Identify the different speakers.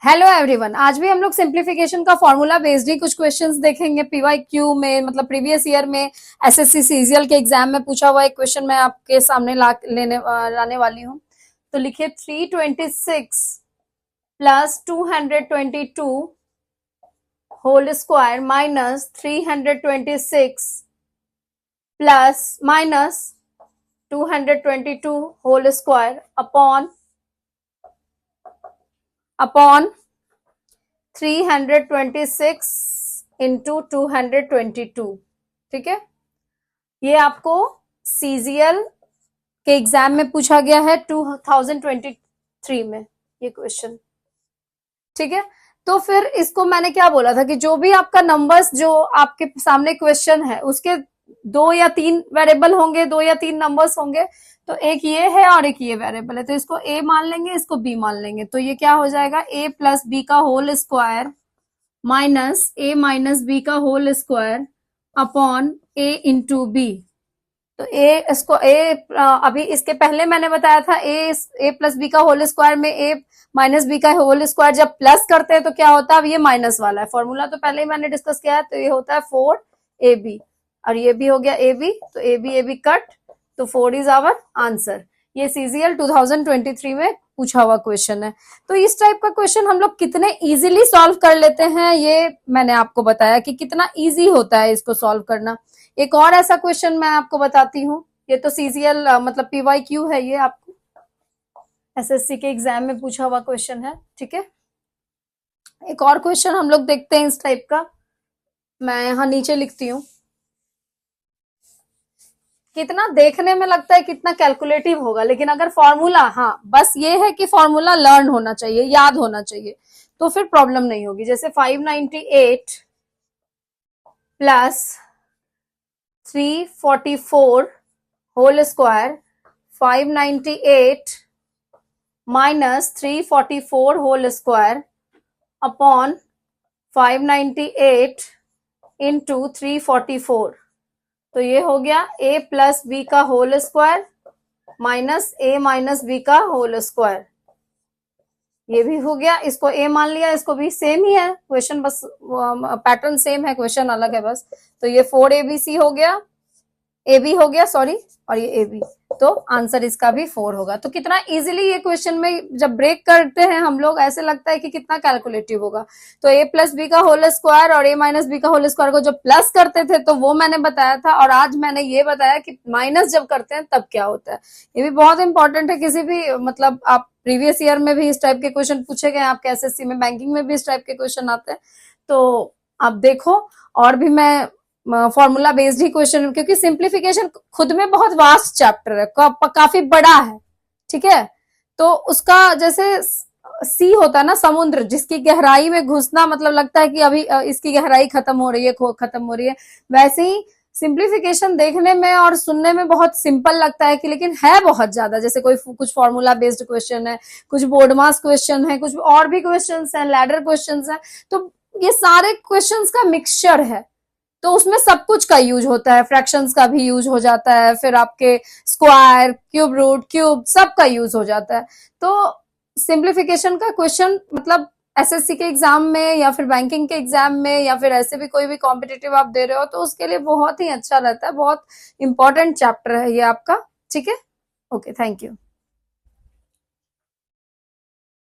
Speaker 1: Hello everyone, आज भी हम लोग सिंप्लीफिकेशन का फॉर्मूला बेस्ड ही कुछ क्वेश्चंस देखेंगे। पीवाईक्यू में मतलब प्रीवियस ईयर में एसएससी सीजीएल के एग्जाम में पूछा हुआ एक क्वेश्चन मैं आपके सामने लाने वाली हूँ। तो लिखिए 326 plus 222 whole square minus 326 plus minus 222 whole square upon 326 into 222। ठीक है, ये आपको सीजीएल के एग्जाम में पूछा गया है 2023 में ये क्वेश्चन। ठीक है, तो फिर इसको मैंने क्या बोला था कि जो भी आपका नंबर्स जो आपके सामने क्वेश्चन है उसके 2 या 3 वेरिएबल होंगे, 2 या 3 नंबर्स होंगे। तो एक ये है और एक ये वेरिएबल है, तो इसको a मान लेंगे, इसको b मान लेंगे। तो ये क्या हो जाएगा, a प्लस बी का whole square minus a minus B का whole square upon a into B. तो इसको अभी इसके पहले मैंने बताया था a प्लस बी का होल स्क्वायर में a माइनस बी का होल स्क्वायर जब प्लस करते हैं तो क्या होता है, अब ये माइनस वाला है। फॉर्मूला तो पहले ही मैंने डिस्कस किया है, तो ये होता है 4ab और ये भी हो गया ab, तो ab कट, तो 4 इज आवर आंसर। ये सीजीएल 2023 में पूछा हुआ क्वेश्चन है। तो इस टाइप का क्वेश्चन हम लोग कितने इजीली सॉल्व कर लेते हैं ये मैंने आपको बताया कि कितना इजी होता है इसको सॉल्व करना। एक और ऐसा क्वेश्चन मैं आपको बताती हूँ, ये तो सीजीएल मतलब पीवाईक्यू है, ये आपको एसएससी के एग्जाम में पूछा हुआ क्वेश्चन है। ठीक है, एक और क्वेश्चन हम लोग देखते हैं इस टाइप का, मैं यहाँ नीचे लिखती हूँ। कितना देखने में लगता है कितना कैलकुलेटिव होगा, लेकिन अगर फॉर्मूला, हाँ बस ये है कि फॉर्मूला लर्न होना चाहिए, याद होना चाहिए, तो फिर प्रॉब्लम नहीं होगी। जैसे 598 plus 344 whole square, 598 minus 344 whole square upon 598 into 344। तो ये हो गया a प्लस बी का whole square minus a minus B का होल स्क्वायर। ये भी हो गया, इसको a मान लिया, इसको भी सेम ही है क्वेश्चन, बस पैटर्न सेम है, क्वेश्चन अलग है बस। तो ये 4abc हो गया, ab हो गया सॉरी, और ये ab, तो आंसर इसका भी 4 होगा। तो कितना इजीली ये क्वेश्चन में जब ब्रेक करते हैं हम लोग, ऐसे लगता है कि कितना कैलकुलेटिव होगा। तो a प्लस बी का होल स्क्वायर और a माइनस बी का होल स्क्वायर को जब प्लस करते थे तो वो मैंने बताया था, और आज मैंने ये बताया कि माइनस जब करते हैं तब क्या होता है। ये भी बहुत इंपॉर्टेंट है, किसी भी मतलब आप प्रीवियस ईयर में भी इस टाइप के क्वेश्चन पूछे गए, आपके एसएससी में, बैंकिंग में भी इस टाइप के क्वेश्चन आते हैं। तो आप देखो, और भी मैं फॉर्मूला बेस्ड ही क्वेश्चन, क्योंकि सिंप्लीफिकेशन खुद में बहुत वास्ट चैप्टर है, काफी बड़ा है। ठीक है, तो उसका जैसे सी होता है ना समुद्र, जिसकी गहराई में घुसना मतलब लगता है कि अभी इसकी गहराई खत्म हो रही है, खत्म हो रही है, वैसे ही सिंप्लीफिकेशन देखने में और सुनने में बहुत सिंपल लगता है कि, लेकिन है बहुत ज्यादा। जैसे कोई कुछ फॉर्मूला बेस्ड क्वेश्चन है, कुछ बोर्ड मास क्वेश्चन है, कुछ और भी क्वेश्चन है, लैडर क्वेश्चन है, तो ये सारे क्वेश्चंस का मिक्सचर है। तो उसमें सब कुछ का यूज होता है, फ्रैक्शंस का भी यूज हो जाता है, फिर आपके स्क्वायर, क्यूब रूट, क्यूब, सब का यूज हो जाता है। तो सिंप्लीफिकेशन का क्वेश्चन मतलब एसएससी के एग्जाम में या फिर बैंकिंग के एग्जाम में या फिर ऐसे भी कोई भी कॉम्पिटिटिव आप दे रहे हो, तो उसके लिए बहुत ही अच्छा रहता है, बहुत इंपॉर्टेंट चैप्टर है ये आपका। ठीक है, ओके, थैंक यू।